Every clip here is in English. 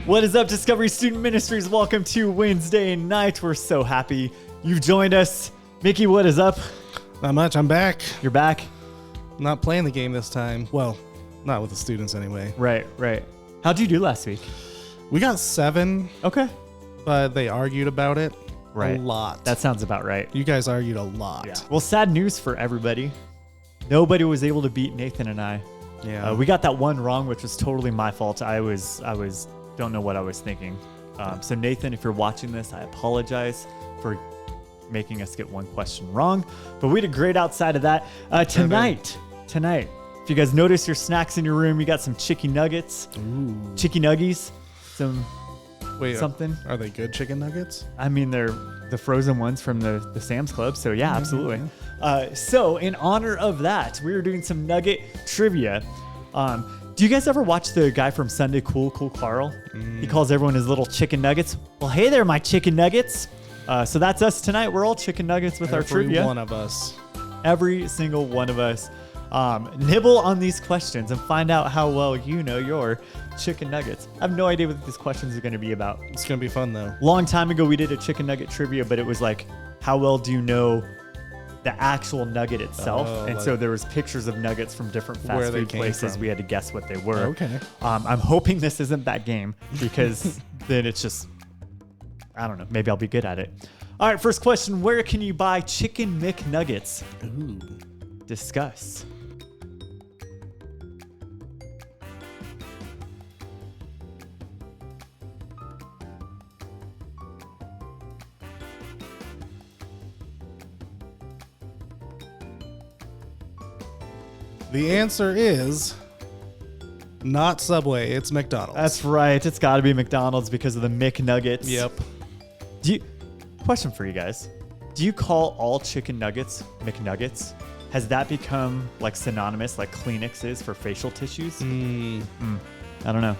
What is up, Discovery Student Ministries? Welcome to Wednesday night. We're so happy you've joined us. Mickey, what is up? Not much. I'm back. You're back? Not playing the game this time. Well, not with the students anyway. Right. How'd you do last week? We got 7, Okay. but they argued about it Right. a lot. That sounds about right. You guys argued a lot. Yeah. Well, sad news for everybody. Nobody was able to beat Nathan and I. Yeah. We got that one wrong, which was totally my fault. I don't know what I was thinking. So Nathan, if you're watching this, I apologize for making us get one question wrong, but we did great outside of that. Tonight, if you guys notice your snacks in your room, you got some chicken nuggets, chicken nuggies, something. Are they good chicken nuggets? I mean, they're the frozen ones from the Sam's Club. So yeah, absolutely. So in honor of that, we were doing some Nugget Trivia. Do you guys ever watch the guy from Sunday Cool Carl? He calls everyone his little chicken nuggets. Well, hey there, my chicken nuggets. So that's us tonight. We're all chicken nuggets with our trivia. Every one of us. Every single one of us. Nibble on these questions and find out how well you know your chicken nuggets. I have no idea what these questions are going to be about. It's going to be fun, though. Long time ago, we did a chicken nugget trivia, but it was like, how well do you know the actual nugget itself? So there was pictures of nuggets from different fast food places. From. We had to guess what they were. Okay. I'm hoping this isn't that game because then it's just, I don't know, maybe I'll be good at it. All right, first question. Where can you buy Chicken McNuggets? Ooh. Discuss. The answer is not Subway. It's McDonald's. That's right. It's got to be McDonald's because of the McNuggets. Yep. Question for you guys. Do you call all chicken nuggets McNuggets? Has that become like synonymous like Kleenex is for facial tissues? I don't know.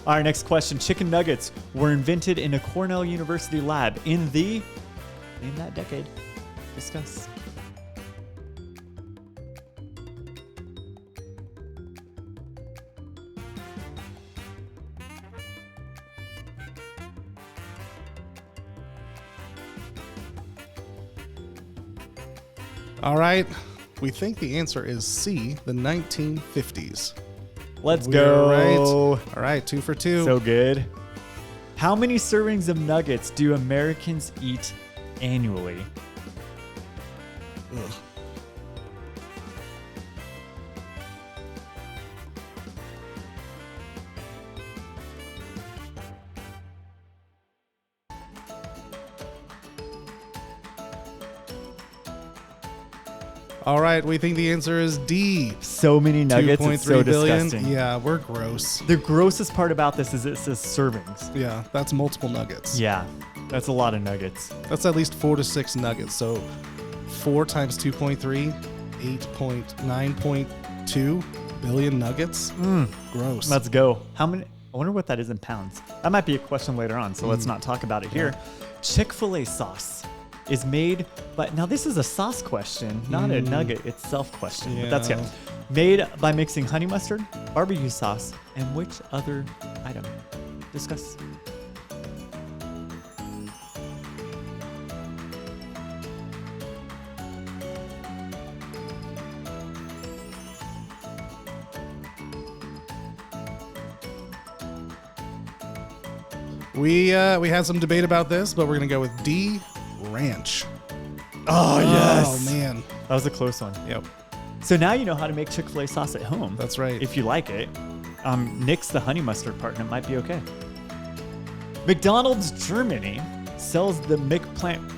All right, next question. Chicken nuggets were invented in a Cornell University lab in that decade. Discuss. All right. We think the answer is C, the 1950s. Let's go. Right. All right, 2 for 2. So good. How many servings of nuggets do Americans eat annually? Ugh. All right, we think the answer is D. So many nuggets, it's so billion. disgusting. Yeah, we're gross. The grossest part about this is it says servings. Yeah, that's multiple nuggets. Yeah, that's a lot of nuggets. That's at least 4 to 6 nuggets. So 4 times 2.3, 8.9.2 billion nuggets. Gross. Let's go. How many? I wonder what that is in pounds. That might be a question later on, so let's not talk about it here. Chick-fil-A sauce is made, but now this is a sauce question, not a nugget itself question, but that's good. Made by mixing honey mustard, barbecue sauce, and which other item? Discuss. We had some debate about this, but we're going to go with D, ranch. Oh, yes. Oh, man. That was a close one. Yep. So now you know how to make Chick-fil-A sauce at home. That's right. If you like it. Nix the honey mustard part and it might be okay. McDonald's Germany sells the McPlant.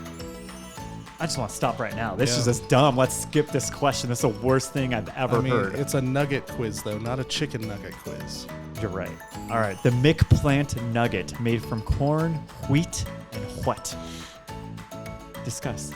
I just want to stop right now. This is just dumb. Let's skip this question. This is the worst thing I've ever heard. It's a nugget quiz, though, not a chicken nugget quiz. You're right. All right. The McPlant nugget made from corn, wheat, and what? Discuss.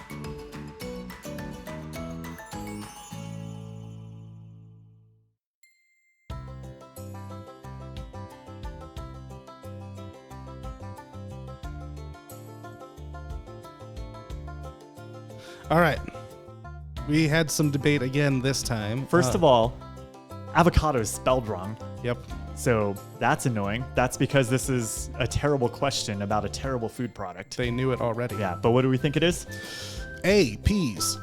All right. We had some debate again this time. First of all, avocado is spelled wrong. Yep. So that's annoying. That's because this is a terrible question about a terrible food product. They knew it already. Yeah, but what do we think it is? A, peas.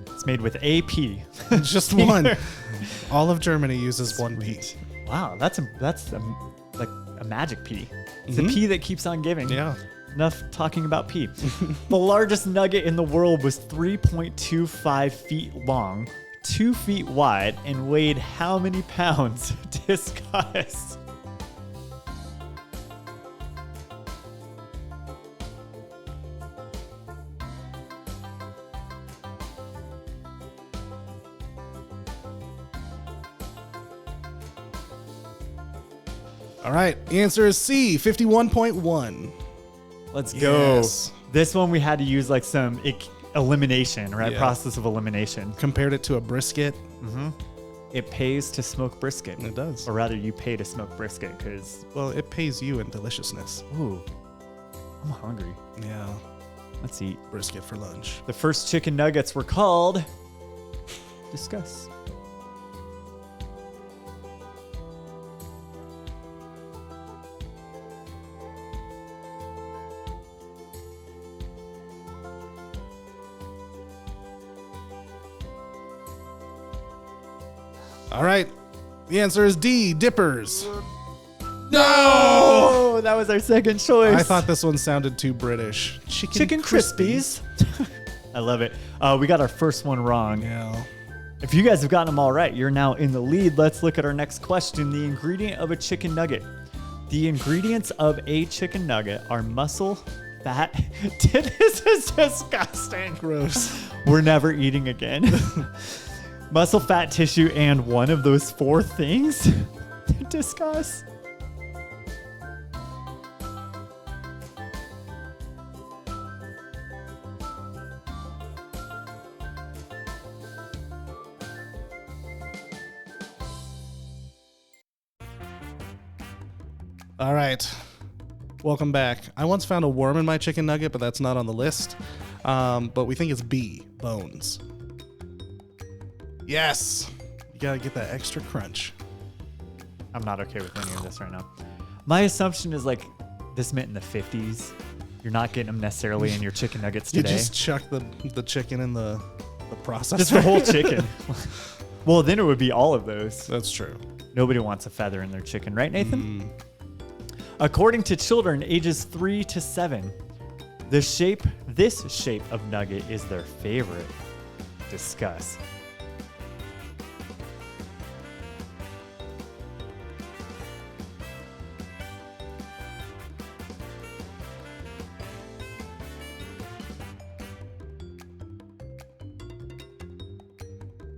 It's made with a pea. Just one. All of Germany uses one pea. Wow, that's like a magic pea. It's a pea that keeps on giving. Yeah. Enough talking about pea. The largest nugget in the world was 3.25 feet long, 2 feet wide, and weighed how many pounds? Discuss. All right. The answer is C, 51.1. Let's go. Yes. This one we had to use like some elimination, right? Yeah. Process of elimination. Compared it to a brisket. It pays to smoke brisket. It does. Or rather, you pay to smoke brisket because, Well, it pays you in deliciousness. ooh, I'm hungry. Yeah. Let's eat. Brisket for lunch. The first chicken nuggets were called Discuss. All right. The answer is D, dippers. No! That was our second choice. I thought this one sounded too British. Chicken Crispies. I love it. We got our first one wrong. Yeah. If you guys have gotten them all right, you're now in the lead. Let's look at our next question. The ingredient of a chicken nugget. The ingredients of a chicken nugget are muscle, fat. This is disgusting. Gross. We're never eating again. Muscle, fat, tissue, and one of those four things. Discuss. All right. Welcome back. I once found a worm in my chicken nugget, but that's not on the list. But we think it's B, bones. Yes. You got to get that extra crunch. I'm not okay with any of this right now. My assumption is like this meant in the 50s. You're not getting them necessarily in your chicken nuggets You today. just chuck the chicken in the processor. Just the whole chicken. Well, then it would be all of those. That's true. Nobody wants a feather in their chicken, right, Nathan? According to children ages 3 to 7, this shape of nugget is their favorite. Discuss.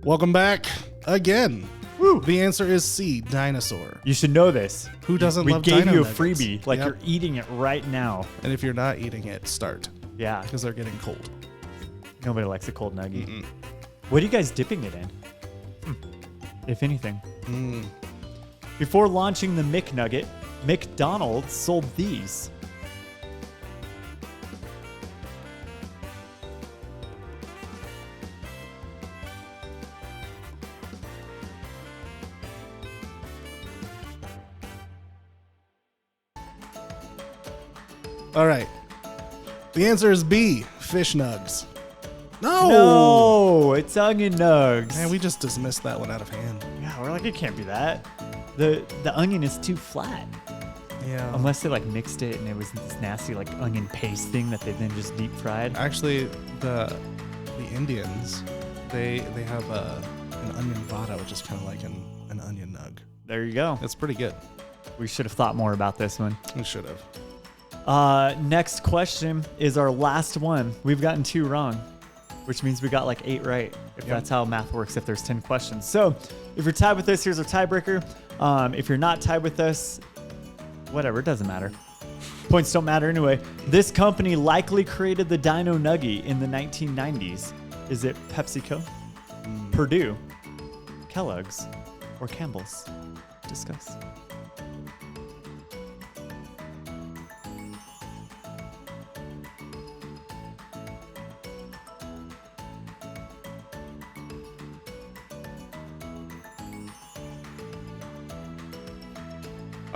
Welcome back again. Woo. The answer is C, dinosaur. You should know this. Who doesn't we love gave dino you a nuggets? freebie, like Yep. you're eating it right now. And if you're not eating it, start. Yeah, Because they're getting cold. nobody likes a cold nugget. What are you guys dipping it in? If anything. Before launching the McNugget, McDonald's sold these. All right. The answer is B, fish nugs. No, it's onion nugs. Man, we just dismissed that one out of hand. Yeah, we're like, it can't be that. The onion is too flat. Yeah. Unless they like mixed it and it was this nasty like onion paste thing that they then just deep fried. Actually, the Indians, they have an onion vada, which is kind of like an onion nug. There you go. It's pretty good. We should have thought more about this one. We should have. Next question is our last one. We've gotten 2 wrong, which means we got like 8 right, if that's how math works, if there's 10 questions. So if you're tied with us, here's our tiebreaker. If you're not tied with us, whatever, it doesn't matter. Points don't matter anyway. This company likely created the Dino Nugget in the 1990s. Is it PepsiCo, Purdue, Kellogg's, or Campbell's? Discuss.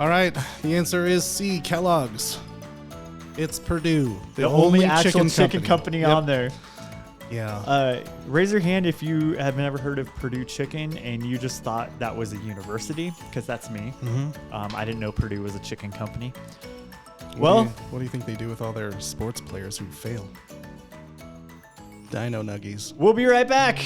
All right, the answer is C, Kellogg's. It's Purdue, The only actual chicken company Yep. on there. Yeah. Raise your hand if you have never heard of Purdue Chicken and you just thought that was a university, because that's me. I didn't know Purdue was a chicken company. What do you think they do with all their sports players who fail? Dino Nuggies. We'll be right back.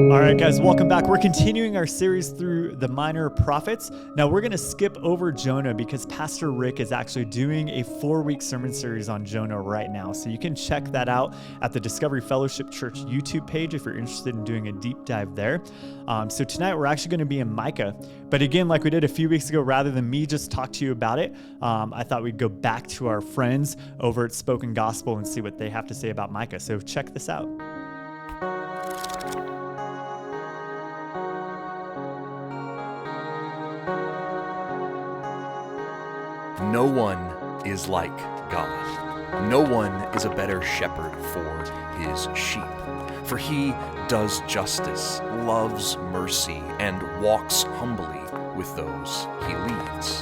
All right, guys, welcome back. We're continuing our series through the minor prophets. Now, we're going to skip over Jonah because Pastor Rick is actually doing a 4-week sermon series on Jonah right now. So you can check that out at the Discovery Fellowship Church YouTube page if you're interested in doing a deep dive there. So tonight, we're actually going to be in Micah. But again, like we did a few weeks ago, rather than me just talk to you about it, I thought we'd go back to our friends over at Spoken Gospel and see what they have to say about Micah. So check this out. No one is like God. No one is a better shepherd for his sheep. For he does justice, loves mercy, and walks humbly with those he leads.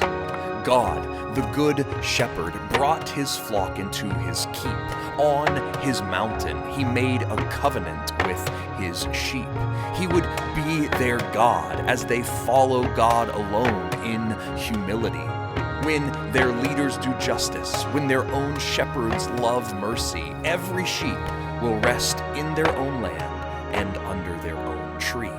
God, the good shepherd, brought his flock into his keep. On his mountain, he made a covenant with his sheep. He would be their God as they follow God alone in humility. When their leaders do justice, when their own shepherds love mercy, every sheep will rest in their own land and under their own tree.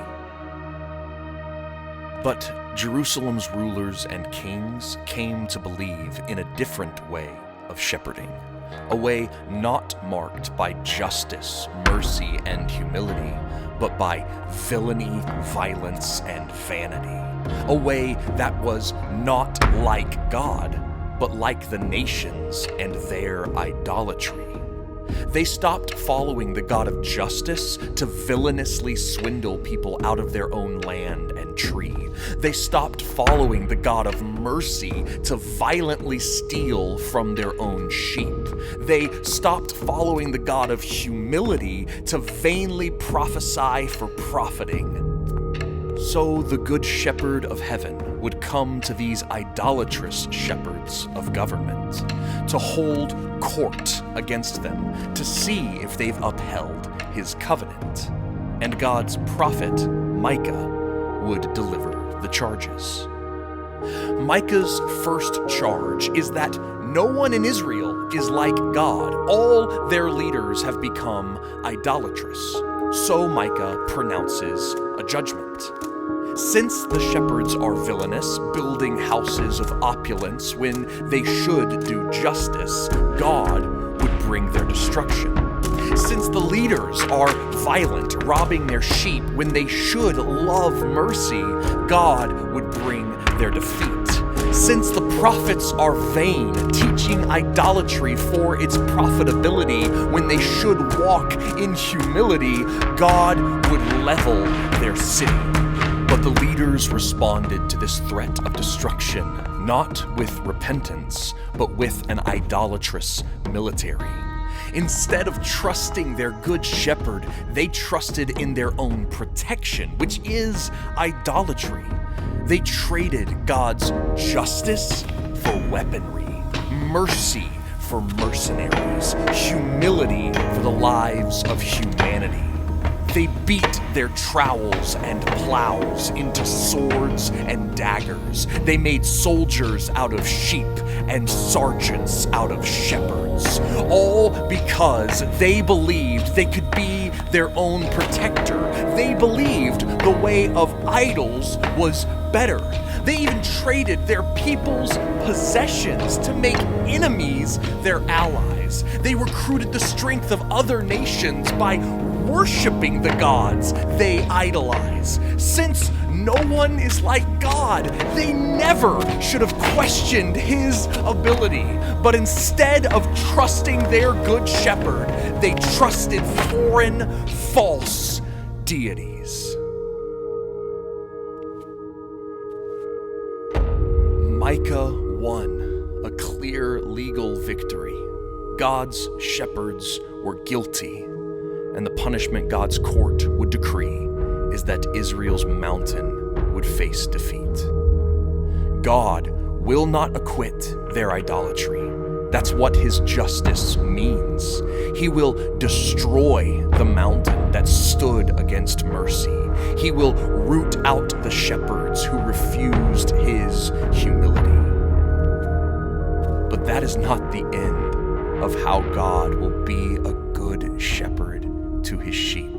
But Jerusalem's rulers and kings came to believe in a different way of shepherding, a way not marked by justice, mercy, and humility, but by villainy, violence, and vanity. A way that was not like God, but like the nations and their idolatry. They stopped following the God of justice to villainously swindle people out of their own land and tree. They stopped following the God of mercy to violently steal from their own sheep. They stopped following the God of humility to vainly prophesy for profiting. So the good shepherd of heaven would come to these idolatrous shepherds of government, to hold court against them, to see if they've upheld his covenant. And God's prophet, Micah, would deliver the charges. Micah's first charge is that no one in Israel is like God. All their leaders have become idolatrous. So Micah pronounces a judgment. Since the shepherds are villainous, building houses of opulence when they should do justice, God would bring their destruction. Since the leaders are violent, robbing their sheep when they should love mercy, God would bring their defeat. Since the prophets are vain, teaching idolatry for its profitability when they should walk in humility, God would level their city. But the leaders responded to this threat of destruction, not with repentance, but with an idolatrous military. Instead of trusting their good shepherd, they trusted in their own protection, which is idolatry. They traded God's justice for weaponry, mercy for mercenaries, humility for the lives of humanity. They beat their trowels and plows into swords and daggers. They made soldiers out of sheep and sergeants out of shepherds, all because they believed they could be their own protector. They believed the way of idols was better. They even traded their people's possessions to make enemies their allies. They recruited the strength of other nations by worshiping the gods they idolize. Since no one is like God, they never should have questioned his ability. But instead of trusting their good shepherd, they trusted foreign, false deities. Micah won a clear legal victory. God's shepherds were guilty, and the punishment God's court would decree is that Israel's mountain would face defeat. God will not acquit their idolatry. That's what his justice means. He will destroy the mountain that stood against mercy. He will root out the shepherds who refused his humility. But that is not the end of how God will be a good shepherd to his sheep.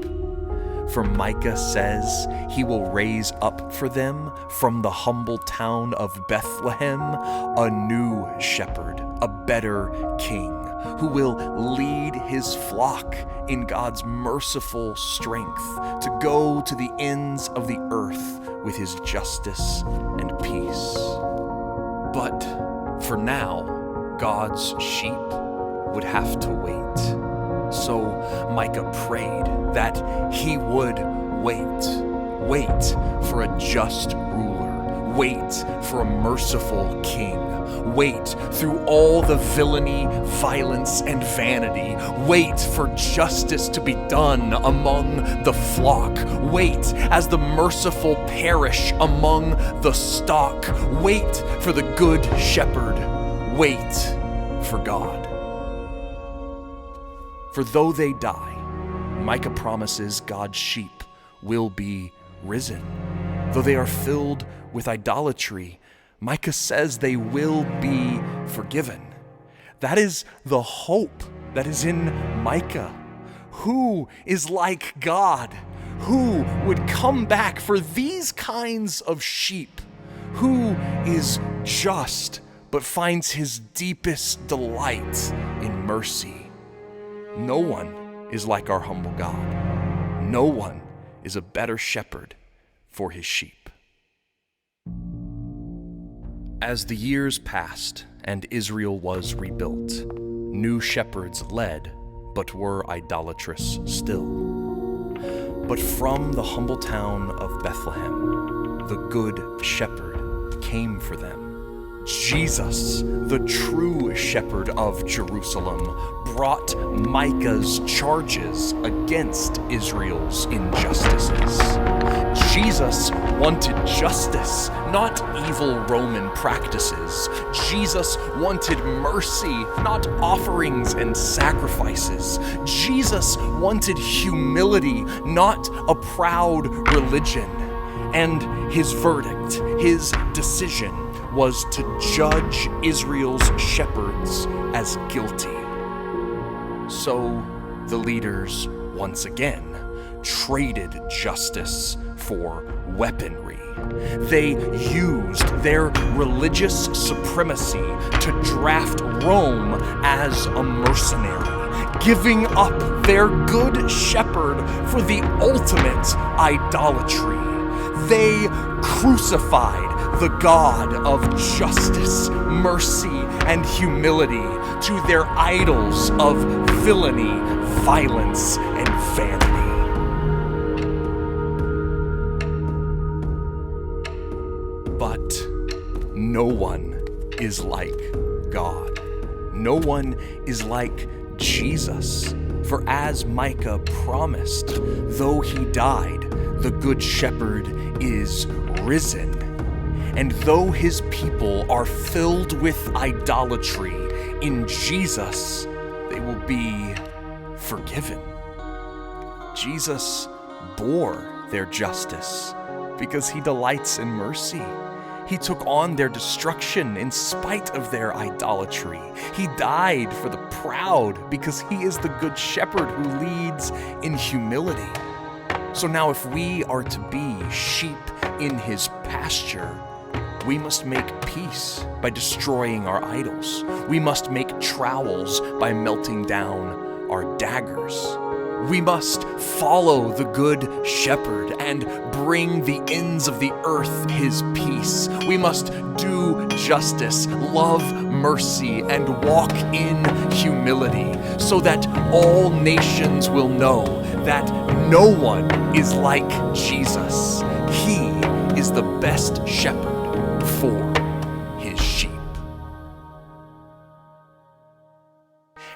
For Micah says he will raise up for them from the humble town of Bethlehem a new shepherd, a better king, who will lead his flock in God's merciful strength to go to the ends of the earth with his justice and peace. But for now, God's sheep would have to wait. So Micah prayed that he would wait for a just ruler, wait for a merciful king, wait through all the villainy, violence, and vanity, wait for justice to be done among the flock, wait as the merciful perish among the stock, wait for the good shepherd, wait for God. For though they die, Micah promises God's sheep will be risen. Though they are filled with idolatry, Micah says they will be forgiven. That is the hope that is in Micah. Who is like God? Who would come back for these kinds of sheep? Who is just but finds his deepest delight in mercy? No one is like our humble God. No one is a better shepherd for his sheep. As the years passed and Israel was rebuilt, new shepherds led, but were idolatrous still. But from the humble town of Bethlehem, the good shepherd came for them. Jesus, the true shepherd of Jerusalem, brought Micah's charges against Israel's injustices. Jesus wanted justice, not evil Roman practices. Jesus wanted mercy, not offerings and sacrifices. Jesus wanted humility, not a proud religion. And his verdict, his decision, was to judge Israel's shepherds as guilty. So the leaders once again traded justice for weaponry. They used their religious supremacy to draft Rome as a mercenary, giving up their good shepherd for the ultimate idolatry. They crucified the God of justice, mercy, and humility to their idols of villainy, violence, and vanity. But no one is like God. No one is like Jesus. For as Micah promised, though he died, the good shepherd is risen. And though his people are filled with idolatry, in Jesus they will be forgiven. Jesus bore their justice because he delights in mercy. He took on their destruction in spite of their idolatry. He died for the proud because he is the good shepherd who leads in humility. So now if we are to be sheep in his pasture, we must make peace by destroying our idols. We must make trowels by melting down our daggers. We must follow the good shepherd and bring the ends of the earth his peace. We must do justice, love mercy, and walk in humility, so that all nations will know that no one is like Jesus. He is the best shepherd for his sheep.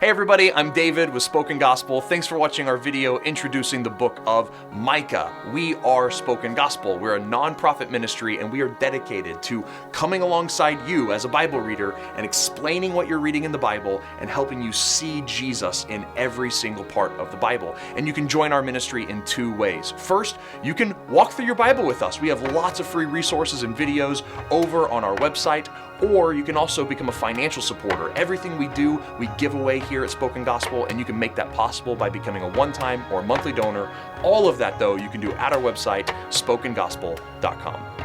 Hey everybody, I'm David with Spoken Gospel. Thanks for watching our video introducing the book of Micah. We are Spoken Gospel. We're a nonprofit ministry and we are dedicated to coming alongside you as a Bible reader and explaining what you're reading in the Bible and helping you see Jesus in every single part of the Bible. And you can join our ministry in two ways. First, you can walk through your Bible with us. We have lots of free resources and videos over on our website. Or you can also become a financial supporter. Everything we do, we give away here at Spoken Gospel, and you can make that possible by becoming a one-time or monthly donor. All of that, though, you can do at our website, spokengospel.com.